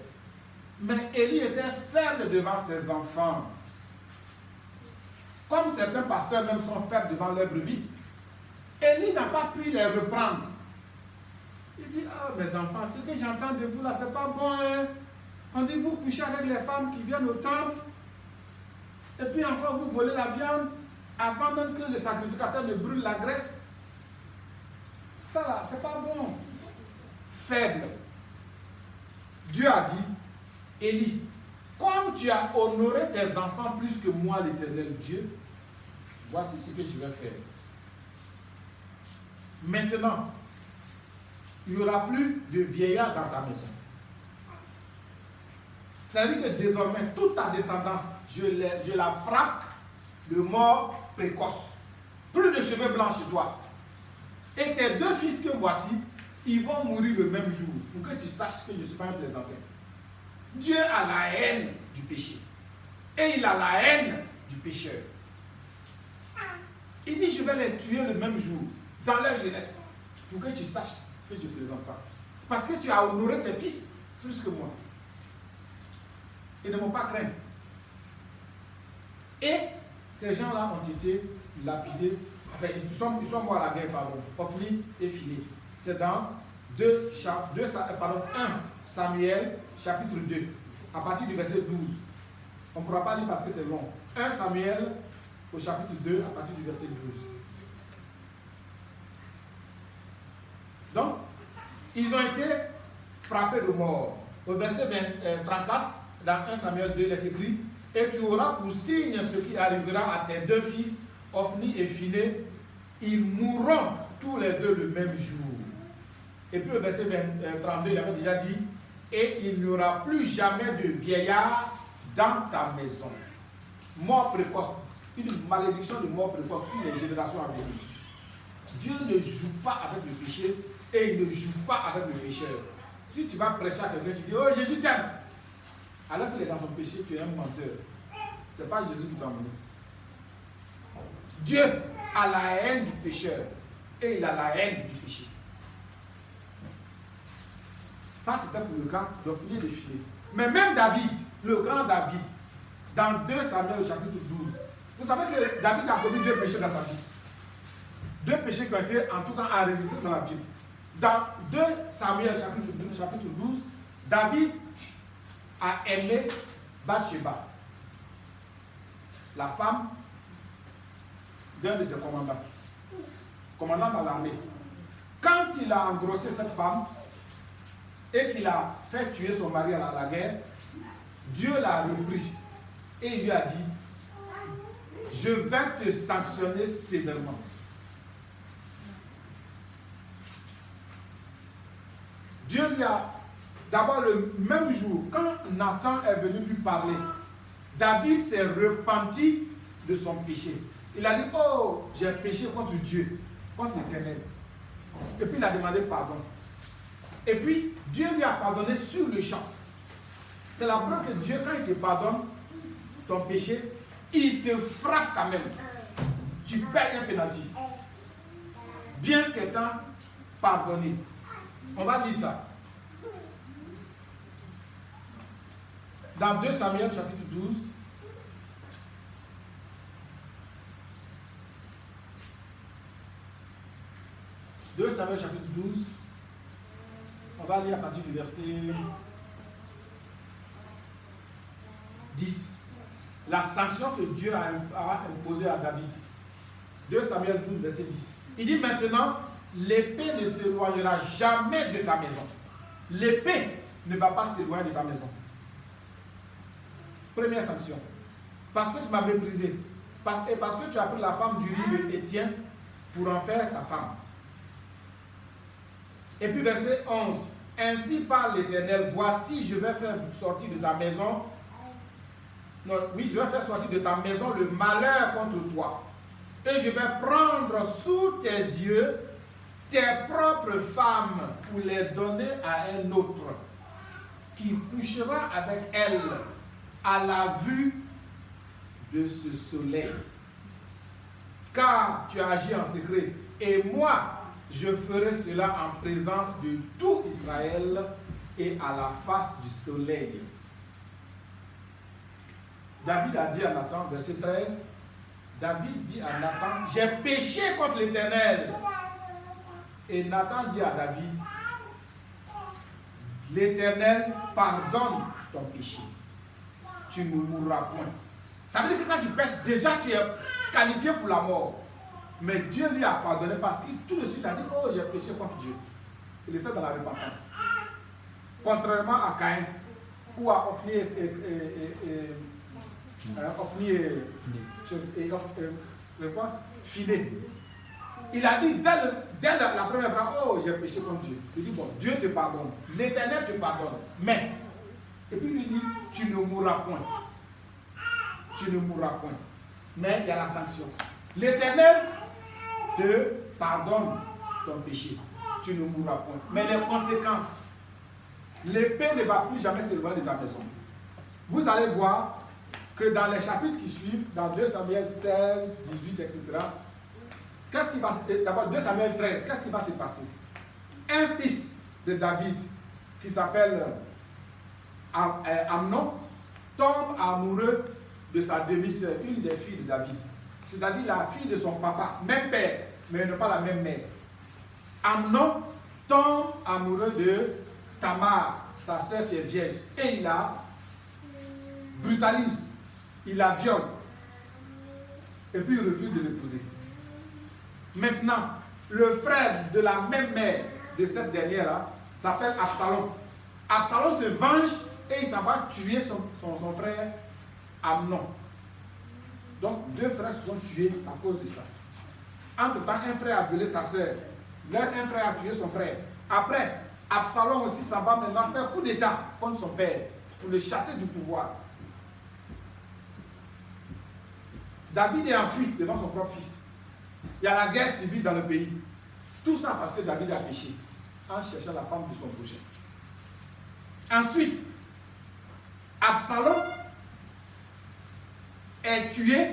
Mais Élie était ferme devant ses enfants. Comme certains pasteurs même sont fermes devant leurs brebis. Élie n'a pas pu les reprendre. Il dit, ah mes enfants, ce que j'entends de vous là, c'est pas bon. Hein? On dit, vous couchez avec les femmes qui viennent au temple. Et puis encore, vous volez la viande avant même que le sacrificateur ne brûle la graisse. Ça là, c'est pas bon. Faible. Dieu a dit, Élie, comme tu as honoré tes enfants plus que moi, l'Éternel Dieu, voici ce que je vais faire. Maintenant, il n'y aura plus de vieillard dans ta maison. C'est-à-dire que désormais, toute ta descendance, je la frappe de mort précoce. Plus de cheveux blancs chez toi. Et tes 2 fils que voici, ils vont mourir le même jour, pour que tu saches que je ne suis pas un plaisantin. Dieu a la haine du péché. Et il a la haine du pécheur. Il dit, je vais les tuer le même jour, dans leur jeunesse, pour que tu saches que je ne plaisante pas. Parce que tu as honoré tes fils plus que moi. Ils ne m'ont pas craint. Et ces gens-là ont été lapidés. Enfin, ils sont morts à la guerre, pardon. Ophni et Phiné. C'est dans 1 Samuel, chapitre 2, à partir du verset 12. On ne pourra pas lire parce que c'est long. 1 Samuel, au chapitre 2, à partir du verset 12. Donc, ils ont été frappés de mort. Au verset 34, dans 1 Samuel 2, il est écrit, et tu auras pour signe ce qui arrivera à tes 2 fils, Ophni et Phiné, ils mourront tous les 2 le même jour. Et puis au verset 32, il avait déjà dit, et il n'y aura plus jamais de vieillard dans ta maison. Mort précoce, une malédiction de mort précoce sur les générations à venir. Dieu ne joue pas avec le péché et il ne joue pas avec le pécheur. Si tu vas prêcher à quelqu'un, tu dis, oh Jésus t'aime. Alors qu'il est dans son péché, tu es un menteur. Ce n'est pas Jésus qui t'a emmené. Dieu a la haine du pécheur et il a la haine du péché. Ça, c'était pour le cas d'Ophni et de Phiné. Mais même David, le grand David, dans 2 Samuel chapitre 12, vous savez que David a commis 2 péchés dans sa vie. 2 péchés qui ont été en tout cas enregistrés dans la Bible. Dans 2 Samuel chapitre 12, David a aimé Bathsheba, la femme d'un de ses commandants dans l'armée. Quand il a engrossé cette femme et qu'il a fait tuer son mari à la guerre, Dieu l'a repris et il lui a dit, je vais te sanctionner sévèrement. Dieu lui a, d'abord le même jour, quand Nathan est venu lui parler, David s'est repenti de son péché. Il a dit, oh, j'ai péché contre Dieu, contre l'Éternel. Et puis il a demandé pardon. Et puis, Dieu lui a pardonné sur le champ. C'est la preuve que Dieu, quand il te pardonne ton péché, il te frappe quand même. Tu payes un pénalty. Bien qu'étant pardonné. On va lire ça. Dans 2 Samuel chapitre 12. Deux Samuel chapitre 12. On va lire à partir du verset 10. La sanction que Dieu a imposée à David. 2 Samuel 12, verset 10. Il dit maintenant, l'épée ne s'éloignera jamais de ta maison. L'épée ne va pas s'éloigner de ta maison. Première sanction. Parce que tu m'as méprisé. Et parce que tu as pris la femme d'Uri de Étienne pour en faire ta femme. Et puis verset 11. Ainsi parle l'Éternel, voici je vais faire sortir de ta maison. Non, oui, je vais faire sortir de ta maison le malheur contre toi. Et je vais prendre sous tes yeux tes propres femmes pour les donner à un autre qui couchera avec elles à la vue de ce soleil. Car tu as agi en secret. Et moi, je ferai cela en présence de tout Israël et à la face du soleil. David a dit à Nathan, verset 13, David dit à Nathan, j'ai péché contre l'Éternel. Et Nathan dit à David, l'Éternel pardonne ton péché. Tu ne mourras point. Ça veut dire que quand tu pêches, déjà tu es qualifié pour la mort. Mais Dieu lui a pardonné parce qu'il tout de suite a dit, oh, j'ai péché contre Dieu. Il était dans la repentance. Contrairement à Caïn, ou à Ophni Phiné. Il a dit dès la première fois, oh, j'ai péché contre Dieu. Il dit, bon, Dieu te pardonne. L'Éternel te pardonne. Mais, et puis il lui dit, tu ne mourras point. Tu ne mourras point. Mais il y a la sanction. L'Éternel te pardonne ton péché. Tu ne mourras point. Mais les conséquences, l'épée ne va plus jamais s'éloigner de ta maison. Vous allez voir que dans les chapitres qui suivent, dans 2 Samuel 16, 18, etc., qu'est-ce qui va se passer? D'abord, 2 Samuel 13, qu'est-ce qui va se passer? Un fils de David, qui s'appelle Amnon, tombe amoureux de sa demi-sœur, une des filles de David. C'est-à-dire la fille de son papa, même père, mais ne pas la même mère. Amnon tombe amoureux de Tamar, sa sœur qui est vierge, et il la brutalise, il la viole, et puis il refuse de l'épouser. Maintenant, le frère de la même mère de cette dernière-là s'appelle Absalom. Absalom se venge et il s'en va tuer son frère Amnon. Donc, deux frères se sont tués à cause de ça. Entre-temps, un frère a violé sa soeur. Un frère a tué son frère. Après, Absalom aussi s'en va maintenant faire coup d'état contre son père pour le chasser du pouvoir. David est en fuite devant son propre fils. Il y a la guerre civile dans le pays. Tout ça parce que David a péché en cherchant la femme de son prochain. Ensuite, Absalom est tué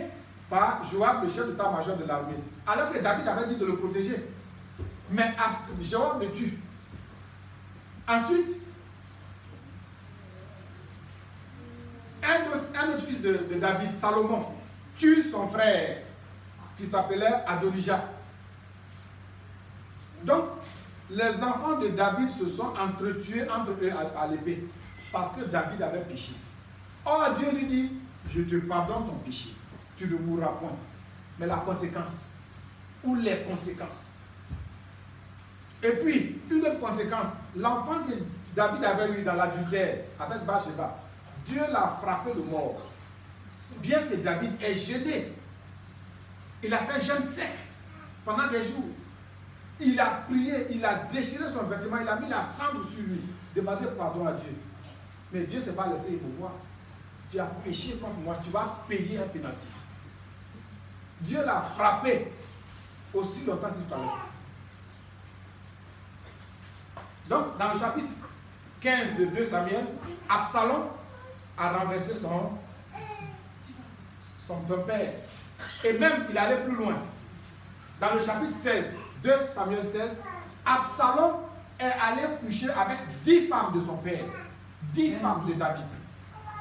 par Joab, le chef d'état-major de l'armée. Alors que David avait dit de le protéger. Mais Joab le tue. Ensuite, un autre fils de David, Salomon, tue son frère qui s'appelait Adonijah. Donc, les enfants de David se sont entretués entre eux à l'épée parce que David avait péché. Or, Dieu lui dit, je te pardonne ton péché, tu ne mourras point. Mais la conséquence, ou les conséquences. Et puis, une autre conséquence, l'enfant que David avait eu dans l'adultère avec Bathsheba, Dieu l'a frappé de mort. Bien que David ait jeûné Il a fait jeûne sec pendant des jours. Il a prié, il a déchiré son vêtement, il a mis la cendre sur lui, demandé pardon à Dieu. Mais Dieu ne s'est pas laissé émouvoir. Tu as péché contre moi, tu vas payer un pénalty. Dieu l'a frappé aussi longtemps qu'il fallait. Donc, dans le chapitre 15 de 2 Samuel, Absalom a renversé son père. Et même, il allait plus loin. Dans le chapitre 16, 2 Samuel 16, Absalom est allé coucher avec 10 femmes de son père. 10 femmes de David.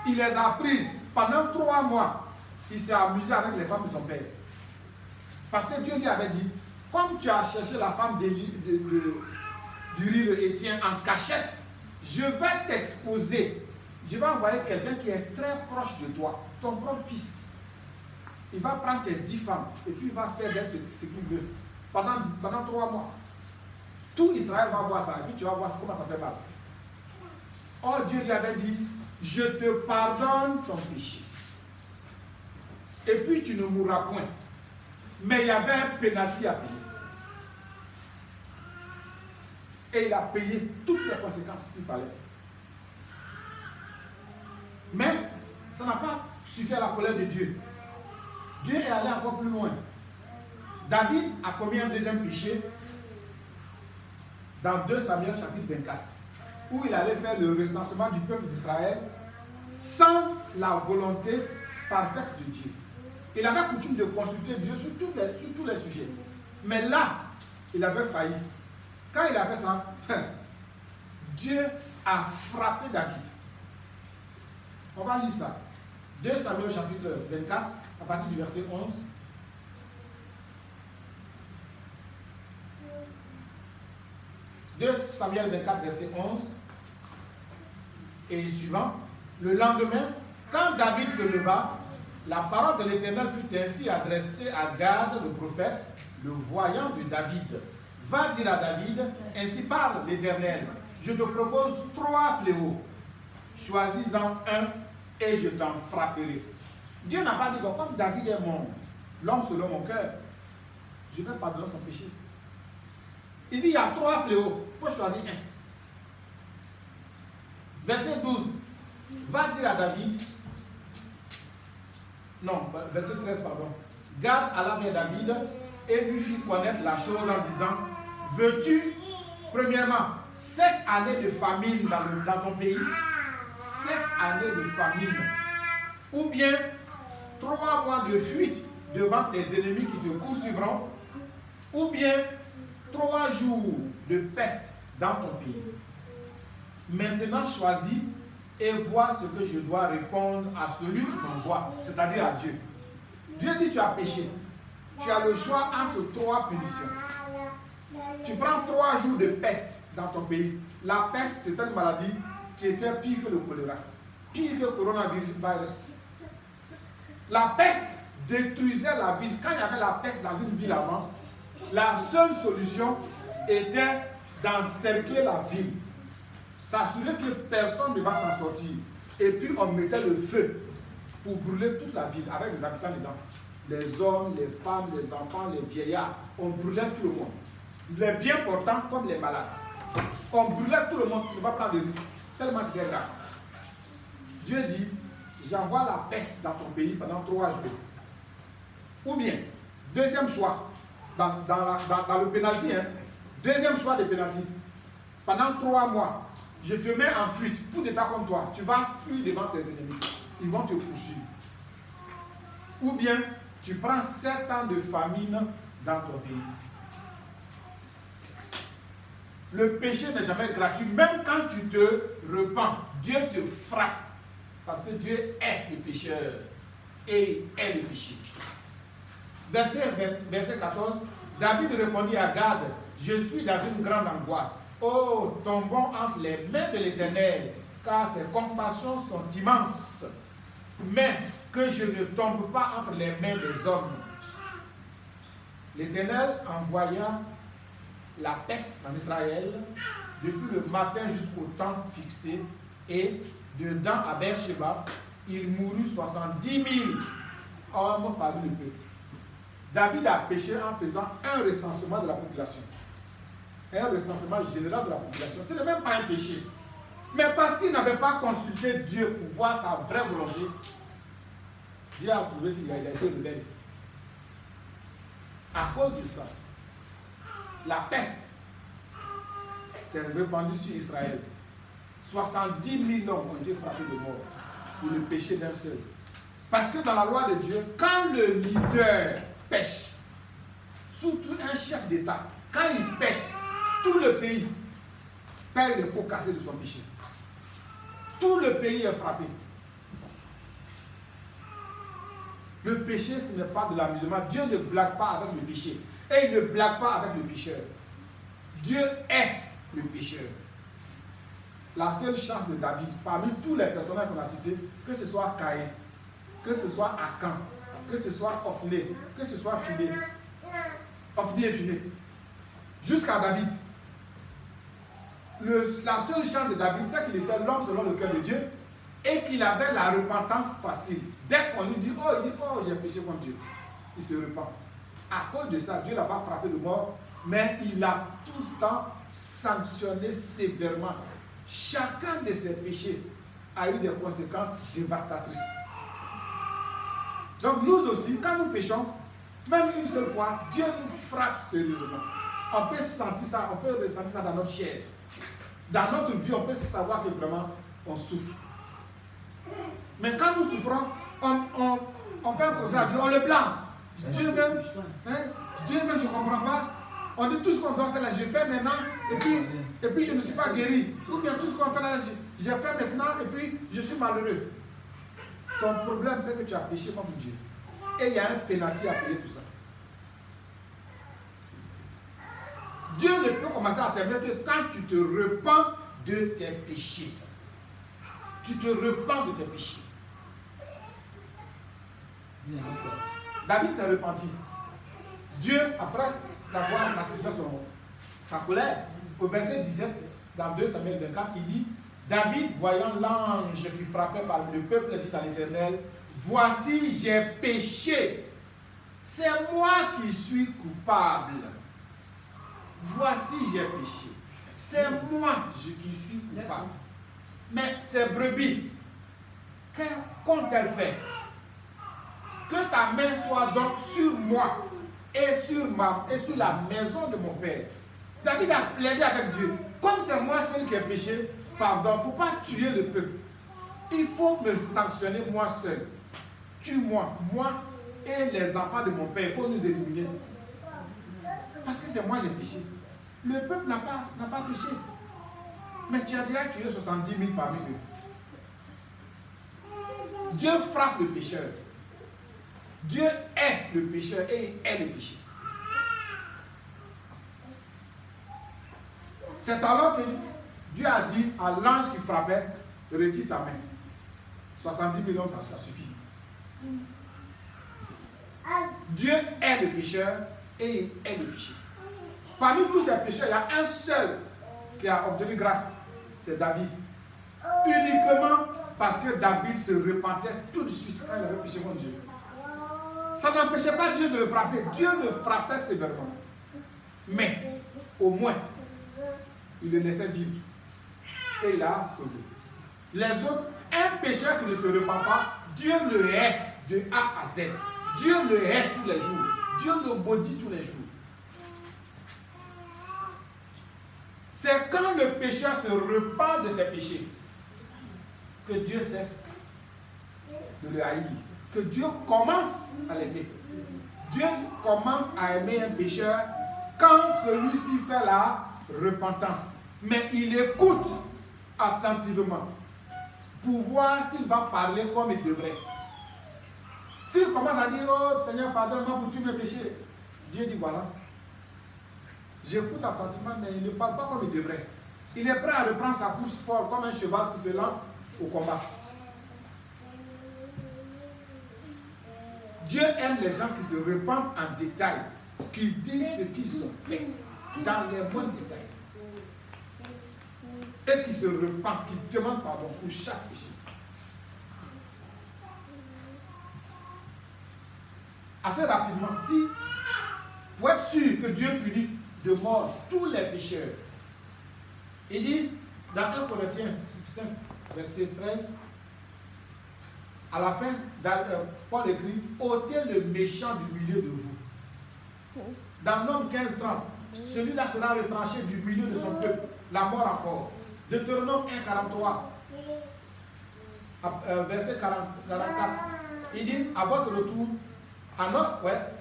Il les a prises pendant 3 mois. Il s'est amusé avec les femmes de son père. Parce que Dieu lui avait dit, comme tu as cherché la femme d'Uri le Héthien en cachette, je vais t'exposer. Je vais envoyer quelqu'un qui est très proche de toi, ton propre fils. Il va prendre tes 10 femmes et puis il va faire d'elles ce qu'il veut. Pendant 3 mois. Tout Israël va voir ça et puis tu vas voir comment ça fait mal. Or Dieu lui avait dit, je te pardonne ton péché. Et puis tu ne mourras point. Mais il y avait un pénalty à payer. Et il a payé toutes les conséquences qu'il fallait. Mais ça n'a pas suffi à la colère de Dieu. Dieu est allé encore plus loin. David a commis un deuxième péché dans 2 Samuel chapitre 24, où il allait faire le recensement du peuple d'Israël sans la volonté parfaite de Dieu. Il avait coutume de consulter Dieu sur tous les sujets. Mais là, il avait failli. Quand il a fait ça, Dieu a frappé David. On va lire ça. 2 Samuel chapitre 24, à partir du verset 11. « 2 Samuel 24, verset 11 et suivant. Le lendemain, quand David se leva, la parole de l'Éternel fut ainsi adressée à Gad, le prophète, le voyant de David. Va dire à David, ainsi parle l'Éternel, je te propose 3 fléaux. Choisis-en un et je t'en frapperai. Dieu n'a pas dit, bon, comme David est l'homme selon mon cœur, je vais pardonner son péché. Il dit, il y a 3 fléaux, il faut choisir un. Verset 12, va dire à David, non, verset 13, pardon. Gad alla vers David et lui fit connaître la chose en disant, veux-tu, premièrement, 7 années de famine dans ton pays, 7 années de famine, ou bien 3 mois de fuite devant tes ennemis qui te poursuivront, ou bien 3 jours de peste dans ton pays. Maintenant choisis et vois ce que je dois répondre à celui qui m'envoie, c'est-à-dire à Dieu. Dieu dit tu as péché. Tu as le choix entre 3 punitions. Tu prends 3 jours de peste dans ton pays. La peste, c'est une maladie qui était pire que le choléra, pire que le coronavirus. La peste détruisait la ville. Quand il y avait la peste dans une ville avant, la seule solution était d'encercler la ville, s'assurer que personne ne va s'en sortir. Et puis on mettait le feu pour brûler toute la ville avec les habitants dedans. Les hommes, les femmes, les enfants, les vieillards. On brûlait tout le monde. Les bien portants comme les malades. On brûlait tout le monde, tu ne vas pas prendre de risques. Tellement c'était grave. Dieu dit, j'envoie la peste dans ton pays pendant 3 jours. Ou bien, deuxième choix, dans le pénalty, deuxième choix de pénalty, pendant 3 mois, je te mets en fuite, tout état comme toi, tu vas fuir devant tes ennemis, ils vont te poursuivre. Ou bien, tu prends 7 ans de famine dans ton pays. Le péché n'est jamais gratuit, même quand tu te repens, Dieu te frappe, parce que Dieu est le pécheur et est le péché. Verset 14, David répondit à Gad, je suis dans une grande angoisse. Oh, tombons entre les mains de l'Éternel, car ses compassions sont immenses. Mais que je ne tombe pas entre les mains des hommes. L'Éternel envoya la peste en Israël depuis le matin jusqu'au temps fixé, et dedans à Beersheba, il mourut 70 000 hommes parmi le peuple. David a péché en faisant un recensement de la population. Un recensement général de la population. Ce n'est même pas un péché. Mais parce qu'il n'avait pas consulté Dieu pour voir sa vraie volonté, Dieu a prouvé qu'il a été rebelle. À cause de ça, la peste s'est répandue sur Israël. 70 000 hommes ont été frappés de mort pour le péché d'un seul. Parce que dans la loi de Dieu, quand le leader pêche, surtout un chef d'État, quand il pêche, tout le pays paye le pot cassé de son péché. Tout le pays est frappé. Le péché, ce n'est pas de l'amusement. Dieu ne blague pas avec le péché. Et il ne blague pas avec le pécheur. Dieu est le pécheur. La seule chance de David, parmi tous les personnages qu'on a cités, que ce soit Caïn, que ce soit Akan, que ce soit Ophné, que ce soit Phiné, Ophné et Phiné, jusqu'à David. La seule chance de David, c'est qu'il était l'homme selon le cœur de Dieu et qu'il avait la repentance facile. Dès qu'on lui dit, oh, j'ai péché contre Dieu, il se repent. À cause de ça, Dieu ne l'a pas frappé de mort, mais il a tout le temps sanctionné sévèrement. Chacun de ses péchés a eu des conséquences dévastatrices. Donc nous aussi, quand nous péchons, même une seule fois, Dieu nous frappe sérieusement. On peut sentir ça, on peut ressentir ça dans notre chair. Dans notre vie, on peut savoir que vraiment, on souffre. Mais quand nous souffrons, on fait un procès à Dieu, on le blâme. Dieu même, je ne comprends pas. On dit tout ce qu'on doit faire là, je fais maintenant, et puis je ne suis pas guéri. Ou bien tout ce qu'on fait là, j'ai fait maintenant, et puis je suis malheureux. Ton problème, c'est que tu as péché contre Dieu. Et il y a un pénalty à payer pour ça. Dieu ne peut commencer à t'aimer que quand tu te repens de tes péchés. Tu te repens de tes péchés. David s'est repenti. Dieu, après avoir satisfait sa colère, au verset 17, dans 2 Samuel 24, il dit, David, voyant l'ange qui frappait par le peuple, dit à l'Éternel, voici, j'ai péché. C'est moi qui suis coupable. Voici, j'ai péché. C'est moi qui suis coupable. Mais ces brebis, qu'ont-elles fait? Que ta main soit donc sur moi et sur la maison de mon père. David a plaidé avec Dieu. Comme c'est moi seul qui ai péché, pardon, il ne faut pas tuer le peuple. Il faut me sanctionner moi seul. Tue-moi, moi et les enfants de mon père. Il faut nous éliminer. Parce que c'est moi qui ai péché. Le peuple n'a pas péché. Mais tu as déjà tué 70 000 parmi eux. Dieu frappe le pécheur. Dieu est le pécheur et il est le péché. C'est alors que Dieu a dit à l'ange qui frappait, retire ta main. 70 millions, ça suffit. Dieu est le pécheur et il est le péché. Parmi tous les pécheurs, il y a un seul qui a obtenu grâce, c'est David. Uniquement parce que David se repentait tout de suite quand il avait péché contre Dieu. Ça n'empêchait pas Dieu de le frapper. Dieu le frappait sévèrement. Mais, au moins, il le laissait vivre. Et il a sauvé. Les autres, un pécheur qui ne se repent pas, Dieu le hait de A à Z. Dieu le hait tous les jours. Dieu le maudit tous les jours. C'est quand le pécheur se repent de ses péchés que Dieu cesse de le haïr. Que Dieu commence à l'aimer. Dieu commence à aimer un pécheur quand celui-ci fait la repentance. Mais il écoute attentivement pour voir s'il va parler comme il devrait. S'il commence à dire, oh Seigneur, pardonne-moi pour tous mes péchés, Dieu dit, voilà. J'écoute attentivement, mais il ne parle pas comme il devrait. Il est prêt à reprendre sa course folle comme un cheval qui se lance au combat. Dieu aime les gens qui se repentent en détail, qui disent ce qu'ils ont fait dans les moindres détails. Et qui se repentent, qui demandent pardon pour chaque péché. assez rapidement, si, pour être sûr que Dieu punit de mort tous les pécheurs, il dit dans 1 Corinthiens 5, verset 13, à la fin, Paul écrit, ôtez le méchant du milieu de vous. Dans Nombre 15-30, celui-là sera retranché du milieu de son peuple, la mort encore. Deutéronome 1,43, verset 44, il dit, à votre retour,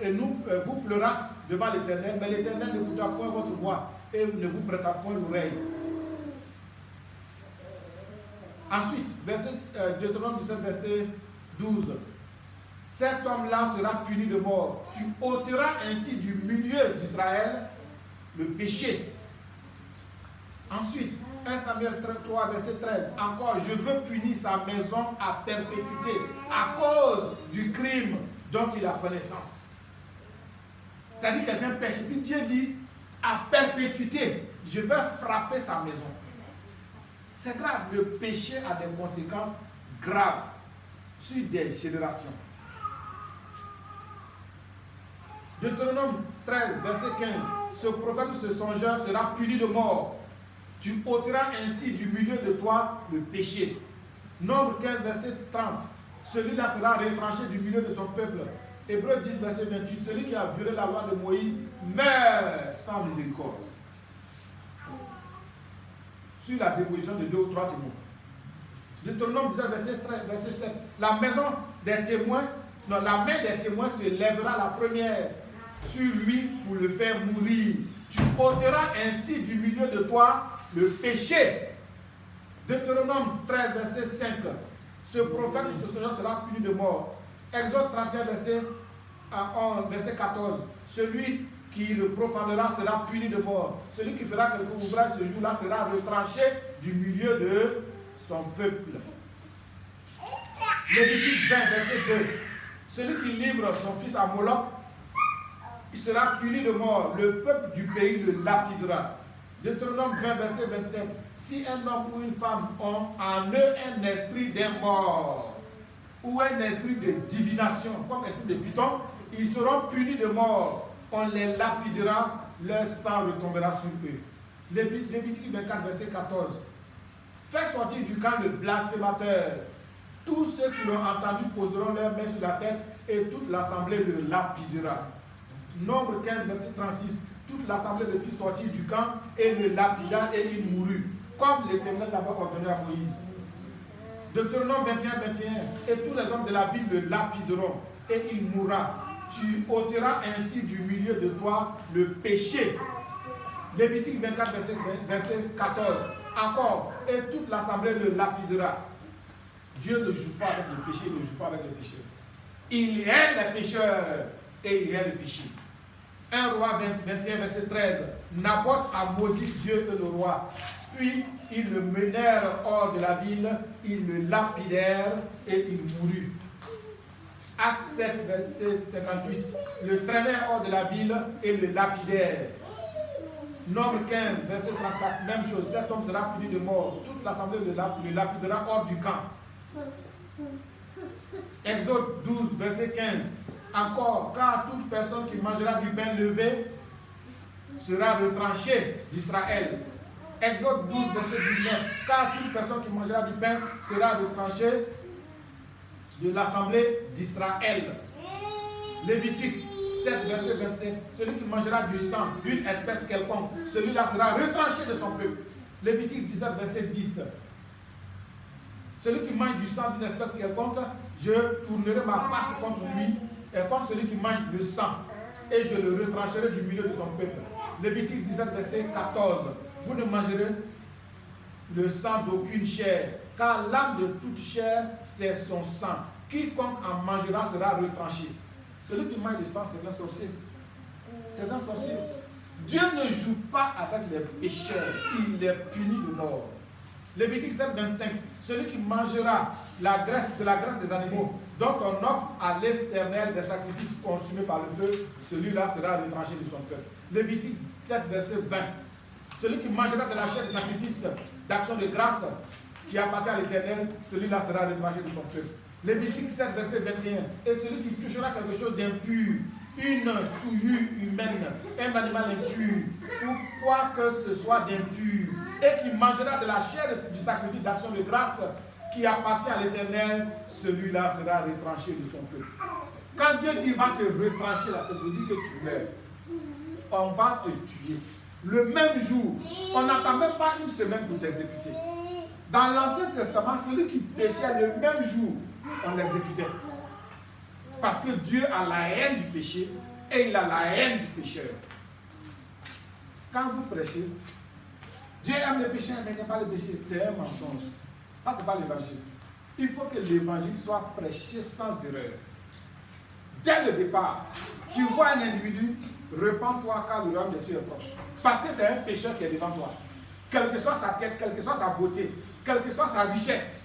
et nous vous pleurâtes devant l'Éternel, mais l'Éternel n'écoutera point votre voix et ne vous prêtera point l'oreille. Ensuite, Deutéronome 17, verset 12. Cet homme-là sera puni de mort. Tu ôteras ainsi du milieu d'Israël le péché. Ensuite, 1 Samuel 3, verset 13. Encore, je veux punir sa maison à perpétuité à cause du crime dont il a connaissance. C'est-à-dire que quelqu'un pêche. Puis Dieu dit, à perpétuité, je vais frapper sa maison. C'est grave, le péché a des conséquences graves sur des générations. Deutéronome 13, verset 15. Ce prophète, ce songeur sera puni de mort. Tu ôteras ainsi du milieu de toi le péché. Nombre 15, verset 30. Celui-là sera retranché du milieu de son peuple. Hébreux 10, verset 28. Celui qui a violé la loi de Moïse meurt sans miséricorde. Sur la déposition de 2 ou 3 témoins. Deutéronome 19, verset 7. La maison des témoins, non, la main des témoins se lèvera la première sur lui pour le faire mourir. Tu ôteras ainsi du milieu de toi le péché. Deutéronome 13, verset 5. Ce prophète ou ce seigneur sera puni de mort. Exode 31, verset 14. Celui qui le profanera sera puni de mort. Celui qui fera quelque ouvrage ce jour-là sera retranché du milieu de son peuple. Lévitique 20, verset 2. Celui qui livre son fils à Moloch, il sera puni de mort. Le peuple du pays le lapidera. Deutéronome 20, verset 27. Si un homme ou une femme ont en eux un esprit d'un mort ou un esprit de divination, comme esprit de Python, ils seront punis de mort. On les lapidera, leur sang retombera sur eux. Lévitique 24, verset 14. Fais sortir du camp le blasphémateur. Tous ceux qui l'ont entendu poseront leurs mains sur la tête et toute l'assemblée le lapidera. Nombre 15, verset 36. Toute l'assemblée le fit sortir du camp et le lapida et il mourut, comme l'Éternel l'avait ordonné à Moïse. Deutéronome 21, 21. Et tous les hommes de la ville le lapideront et il mourra. Tu ôteras ainsi du milieu de toi le péché. Lévitique 24, verset 14. Encore, et toute l'assemblée le lapidera. Dieu ne joue pas avec le péché, il ne joue pas avec les pécheurs. Il est les pécheurs et il est le péché. 1 Roi 21, verset 13. Naboth a maudit Dieu et le roi. Puis ils le menèrent hors de la ville, ils le lapidèrent et il mourut. Acte 7, verset 58. Le traînèrent hors de la ville et le lapidèrent. Nombre 15, verset 34. Même chose, cet homme sera puni de mort. Toute l'assemblée le lapidera hors du camp. Exode 12, verset 15. Encore, car toute personne qui mangera du pain levé sera retranchée d'Israël. Exode 12, verset 19. Car toute personne qui mangera du pain sera retranchée de l'assemblée d'Israël. Lévitique 7, verset 27. Celui qui mangera du sang d'une espèce quelconque, celui-là sera retranché de son peuple. Lévitique 17, verset 10. Celui qui mange du sang d'une espèce quelconque, je tournerai ma face contre lui et contre celui qui mange le sang, et je le retrancherai du milieu de son peuple. Lévitique 17, verset 14. Vous ne mangerez le sang d'aucune chair, car l'âme de toute chair, c'est son sang. Quiconque en mangera sera retranché. Celui qui mange le sang, c'est un sorcier. C'est un sorcier. Dieu ne joue pas avec les pécheurs, il les punit de mort. Lévitique 7, 25. Celui qui mangera la graisse des animaux, dont on offre à l'Éternel des sacrifices consumés par le feu, celui-là sera retranché de son peuple. Lévitique 7, verset 20. Celui qui mangera de la chair des sacrifices d'action de grâce qui appartient à l'Éternel, celui-là sera retranché de son peuple. Lévitique 7, verset 21. Et celui qui touchera quelque chose d'impur, une souillure humaine, un animal impur, ou quoi que ce soit d'impur, et qui mangera de la chair du sacrifice d'action de grâce qui appartient à l'Éternel, celui-là sera retranché de son peuple. Quand Dieu dit va te retrancher, là, ça veut dire que tu meurs. On va te tuer. Le même jour, on n'attend même pas une semaine pour t'exécuter. Dans l'Ancien Testament, celui qui péchait le même jour, on l'exécutait. Parce que Dieu a la haine du péché et il a la haine du pécheur. Quand vous prêchez, Dieu aime le péché, mais il n'aime pas le péché. C'est un mensonge. Ça, ce n'est pas l'évangile. Il faut que l'évangile soit prêché sans erreur. Dès le départ, tu vois un individu, repens-toi car le royaume des cieux est proche. Parce que c'est un pécheur qui est devant toi. Quelle que soit sa tête, quelle que soit sa beauté, quelle que soit sa richesse,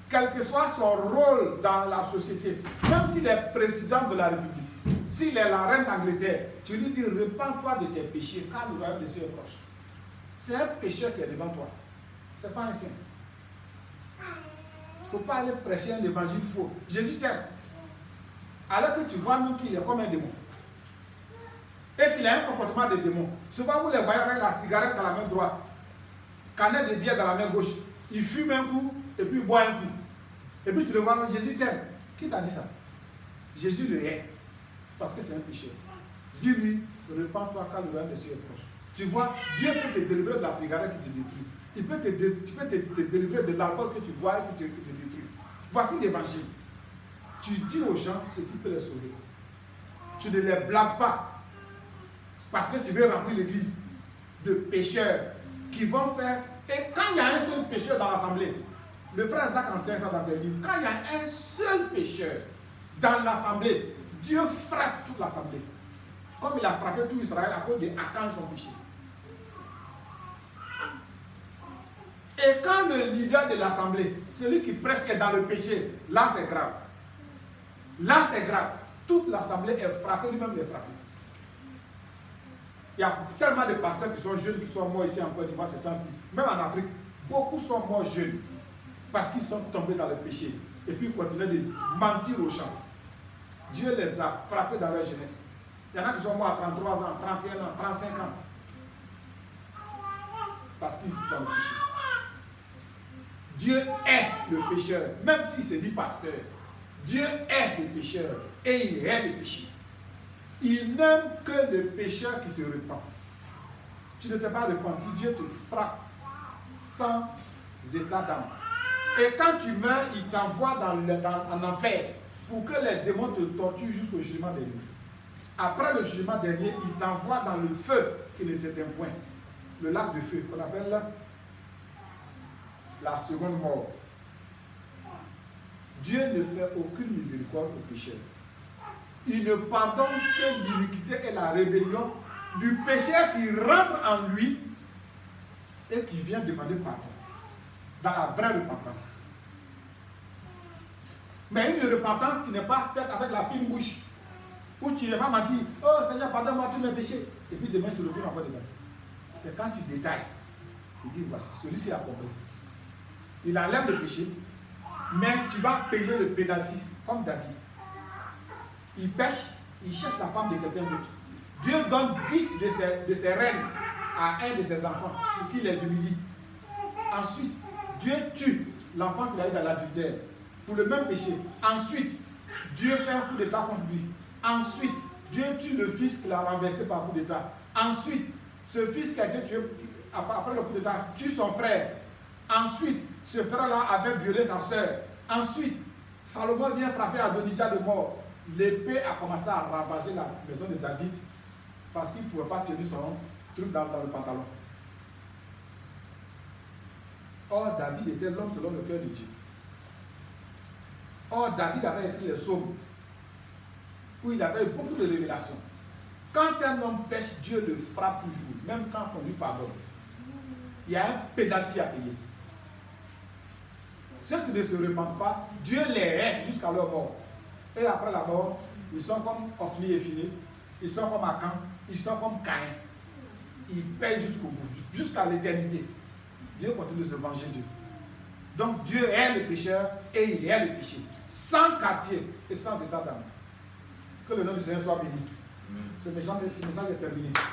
quel que soit son rôle dans la société, même s'il est président de la République, s'il est la reine d'Angleterre, tu lui dis repens-toi de tes péchés car le royaume des cieux est proche. C'est un pécheur qui est devant toi. Ce n'est pas un saint. Il ne faut pas aller prêcher un évangile faux. Jésus t'aime. Alors que tu vois même qu'il est comme un démon. Et qu'il a un comportement de démon. Souvent vous les voyez avec la cigarette dans la main droite, canette de bière dans la main gauche. Il fume un coup et puis il boit un coup. Et puis tu le vois, Jésus t'aime. Qui t'a dit ça? Jésus le hait. Parce que c'est un pécheur. Dis-lui, repens-toi car le royaume des cieux est proche. Tu vois, Dieu peut te délivrer de la cigarette qui te détruit. Il peut te délivrer de l'alcool que tu bois et qui te détruit. Voici l'évangile. Tu dis aux gens ce qui peut les sauver. Tu ne les blâmes pas. Parce que tu veux remplir l'église de pécheurs qui vont faire. Et quand il y a un seul pécheur dans l'assemblée, le frère Zach enseigne ça dans ses livres, quand il y a un seul pécheur dans l'assemblée, Dieu frappe toute l'assemblée. Comme il a frappé tout Israël à cause de Akan son péché. Et quand le leader de l'assemblée, celui qui prêche est dans le péché, là c'est grave. Là c'est grave. Toute l'assemblée est frappée, lui-même est frappé. Il y a tellement de pasteurs qui sont jeunes, qui sont morts ici en Côte d'Ivoire ces temps-ci. Même en Afrique, beaucoup sont morts jeunes parce qu'ils sont tombés dans le péché. Et puis ils continuent de mentir aux gens. Dieu les a frappés dans leur jeunesse. Il y en a qui sont morts à 33 ans, 31 ans, 35 ans. Parce qu'ils sont dans le péché. Dieu est le pécheur, même s'il se dit pasteur. Dieu est le pécheur et il est le péché. Il n'aime que le pécheur qui se repent. Tu ne t'es pas repenti, Dieu te frappe sans état d'âme. Et quand tu meurs, il t'envoie en enfer pour que les démons te torturent jusqu'au jugement dernier. Après le jugement dernier, il t'envoie dans le feu qui ne s'éteint point. Le lac de feu, qu'on appelle la seconde mort. Dieu ne fait aucune miséricorde aux pécheurs. Il ne pardonne que l'iniquité et la rébellion du pécheur qui rentre en lui et qui vient demander pardon. Dans la vraie repentance. Mais une repentance qui n'est pas faite avec la fine bouche. Où tu ne vas pas dire, oh Seigneur, pardonne-moi tous mes péchés. Et puis demain tu le retournes encore dedans. C'est quand tu détailles. Il dit, voici, celui-ci a compris. Il enlève le péché, mais tu vas payer le pénalty, comme David. Il pêche, il cherche la femme de quelqu'un d'autre. Dieu donne 10 de ses reines à un de ses enfants pour qu'il les humilie. Ensuite, Dieu tue l'enfant qu'il a eu dans l'adultère pour le même péché. Ensuite, Dieu fait un coup d'état contre lui. Ensuite, Dieu tue le fils qu'il a renversé par coup d'état. Ensuite, ce fils qui a été tué après le coup d'état tue son frère. Ensuite, ce frère-là avait violé sa soeur. Ensuite, Salomon vient frapper Adonijah de mort. L'épée a commencé à ravager la maison de David parce qu'il ne pouvait pas tenir son truc dans le pantalon. Or, David était l'homme selon le cœur de Dieu. Or, David avait écrit les psaumes où il avait eu beaucoup de révélations. Quand un homme pêche, Dieu le frappe toujours, même quand on lui pardonne. Il y a un pénalty à payer. Ceux qui ne se repentent pas, Dieu les hait jusqu'à leur mort. Et après la mort, ils sont comme Ophni et Phiné, ils sont comme Akan, ils sont comme Caïn. Ils payent jusqu'au bout, jusqu'à l'éternité. Dieu continue de se venger d'eux. Donc Dieu est le pécheur et il est le péché. sans quartier et sans état d'âme. Que le nom du Seigneur soit béni. Ce message est terminé.